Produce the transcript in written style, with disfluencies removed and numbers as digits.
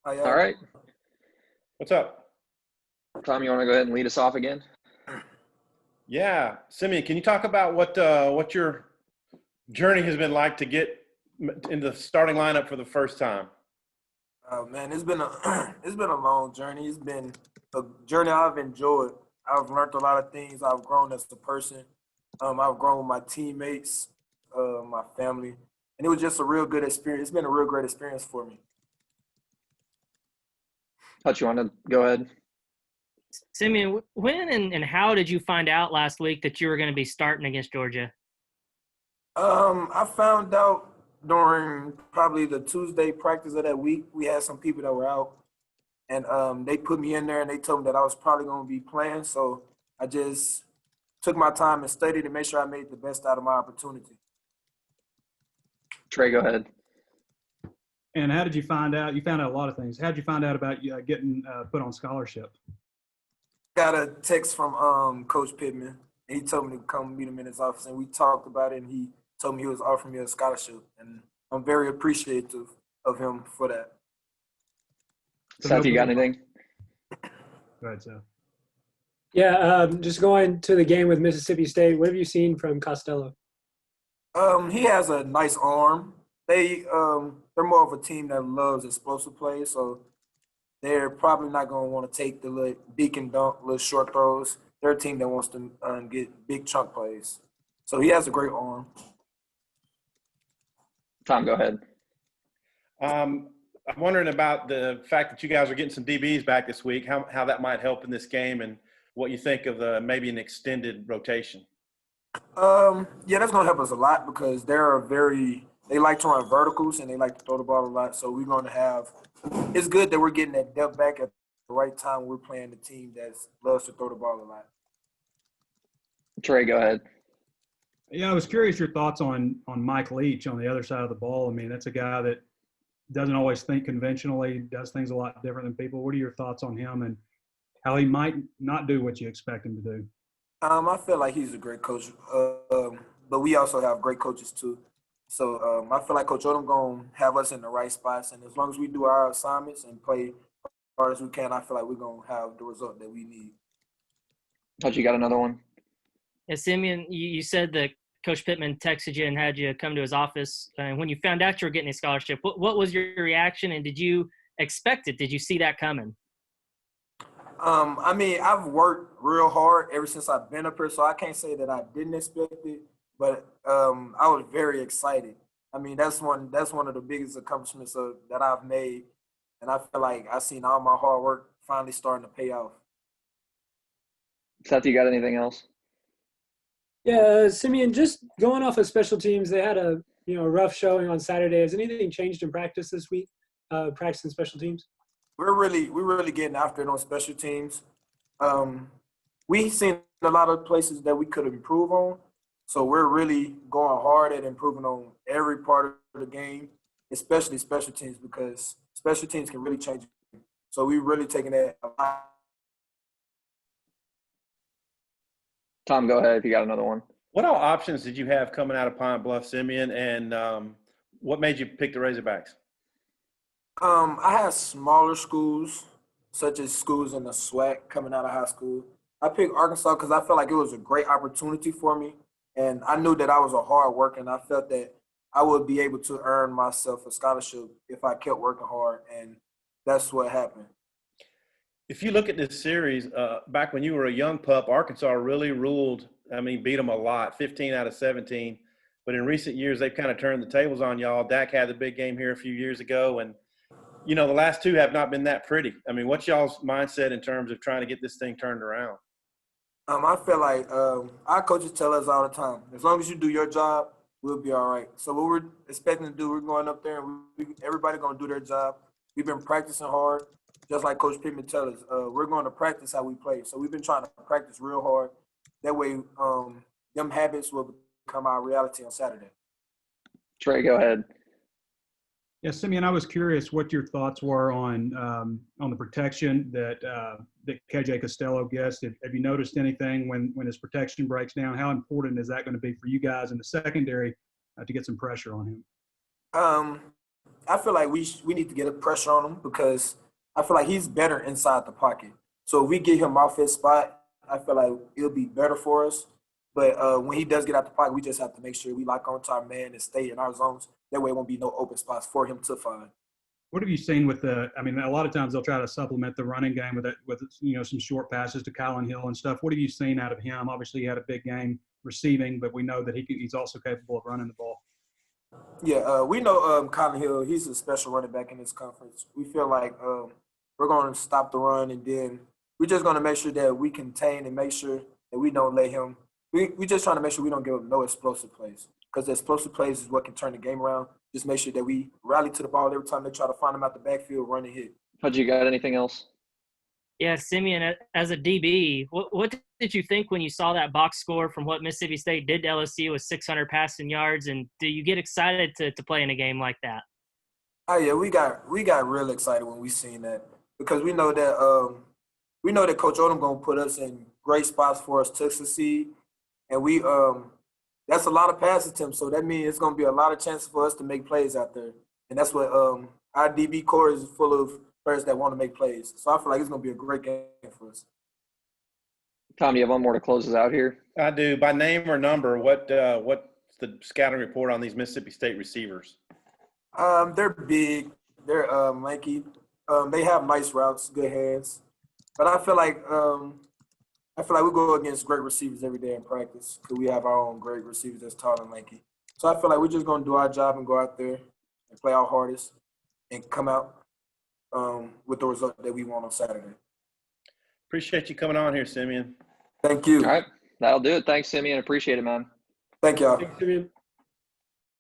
How All y'all? right. What's up? Tom, you want to go ahead and lead us off again? Yeah, Simeon, can you talk about what your journey has been like to get in the starting lineup for the first time? Oh man, it's been a it's been a long journey. It's been a journey I've enjoyed. I've learned a lot of things. I've grown as a person. I've grown with my teammates, my family, and it was just a real good experience. It's been a real great experience for me. Hutch, you want to go ahead? Simeon, when and how did you find out last week that you were going to be starting against Georgia? I found out during probably the Tuesday practice of that week. We had some people that were out, and they put me in there and they told me that I was probably going to be playing. So I just took my time and studied to make sure I made the best out of my opportunity. Trey, go ahead. And how did you find out? You found out a lot of things. How did you find out about getting put on scholarship? Got a text from Coach Pittman, and he told me to come meet him in his office, and we talked about it, and he told me he was offering me a scholarship, and I'm very appreciative of him for that. Seth, you got anything? Go ahead, Seth. Yeah, just going to the game with Mississippi State. What have you seen from Costello? He has a nice arm. They're more of a team that loves explosive plays, so they're probably not going to want to take the little deke and dunk, little short throws. They're a team that wants to get big chunk plays. So he has a great arm. Tom, go ahead. I'm wondering about the fact that you guys are getting some DBs back this week, how that might help in this game, and what you think of maybe an extended rotation. Yeah, that's going to help us a lot because they like to run verticals and they like to throw the ball a lot. So we're going to have – it's good that we're getting that depth back at the right time. We're playing the team that loves to throw the ball a lot. Trey, go ahead. Yeah, I was curious your thoughts on Mike Leach on the other side of the ball. I mean, that's a guy that doesn't always think conventionally, does things a lot different than people. What are your thoughts on him and how he might not do what you expect him to do? I feel like he's a great coach, but we also have great coaches too. So I feel like Coach Odom going to have us in the right spots, and as long as we do our assignments and play as hard as we can, I feel like we're going to have the result that we need. Hutch, you got another one? Yeah, Simeon, you said that Coach Pittman texted you and had you come to his office. And when you found out you were getting a scholarship, what was your reaction, and did you expect it? Did you see that coming? I mean, I've worked real hard ever since I've been up here, so I can't say that I didn't expect it, but I was very excited. I mean, that's one of the biggest accomplishments that I've made, and I feel like I've seen all my hard work finally starting to pay off. Seth, you got anything else? Yeah, Simeon, just going off of special teams, they had a rough showing on Saturday. Has anything changed in practice this week, practicing special teams? We're really getting after it on special teams. We've seen a lot of places that we could improve on, so we're really going hard at improving on every part of the game, especially special teams, because special teams can really change it. So we're really taking that a lot. Tom, go ahead if you got another one. What all options did you have coming out of Pine Bluff, Simeon, and what made you pick the Razorbacks? I had smaller schools, such as schools in the SWAC coming out of high school. I picked Arkansas because I felt like it was a great opportunity for me, and I knew that I was a hard worker, and I felt that I would be able to earn myself a scholarship if I kept working hard, and that's what happened. If you look at this series, back when you were a young pup, Arkansas really ruled. I mean, beat them a lot, 15 out of 17. But in recent years, they've kind of turned the tables on y'all. Dak had the big game here a few years ago, and the last two have not been that pretty. I mean, what's y'all's mindset in terms of trying to get this thing turned around? I feel like our coaches tell us all the time, as long as you do your job, we'll be all right. So what we're expecting to do, we're going up there and everybody going to do their job. We've been practicing hard, just like Coach Pittman tells us. We're going to practice how we play. So we've been trying to practice real hard. That way them habits will become our reality on Saturday. Trey, go ahead. Yeah, Simeon, I was curious what your thoughts were on the protection that KJ Costello gets. Have you noticed anything when his protection breaks down? How important is that going to be for you guys in the secondary to get some pressure on him? I feel like we need to get a pressure on him because I feel like he's better inside the pocket. So if we get him off his spot, I feel like it'll be better for us. But when he does get out the pocket, we just have to make sure we lock on to our man and stay in our zones. That way, it won't be no open spots for him to find. What have you seen with I mean, a lot of times they'll try to supplement the running game with some short passes to Kylan Hill and stuff. What have you seen out of him? Obviously, he had a big game receiving, but we know that he's also capable of running the ball. Yeah, we know Colin Hill, he's a special running back in this conference. We feel like we're going to stop the run, and then we're just going to make sure that we contain and make sure that we don't let him. We just trying to make sure we don't give him no explosive plays, because the explosive plays is what can turn the game around. Just make sure that we rally to the ball every time they try to find him out the backfield, run and hit. How'd you got anything else? Yeah, Simeon, as a DB, what did you think when you saw that box score from what Mississippi State did to LSU with 600 passing yards? And do you get excited to play in a game like that? Oh yeah, we got real excited when we seen that, because we know that Coach Odom gonna put us in great spots for us to succeed, and we that's a lot of pass attempts. So that means it's gonna be a lot of chances for us to make plays out there, and that's what our DB core is full of players that want to make plays. So I feel like it's gonna be a great game for us. Tom, do you have one more to close us out here? I do. By name or number, what's the scouting report on these Mississippi State receivers? They're big. They're lanky. They have nice routes, good hands. But I feel like we go against great receivers every day in practice, because we have our own great receivers that's tall and lanky. So I feel like we're just gonna do our job and go out there and play our hardest and come out with the result that we want on Saturday. Appreciate you coming on here, Simeon. Thank you. All right. That'll do it. Thanks, Simeon. Appreciate it, man. Thank y'all. Thanks, Simeon.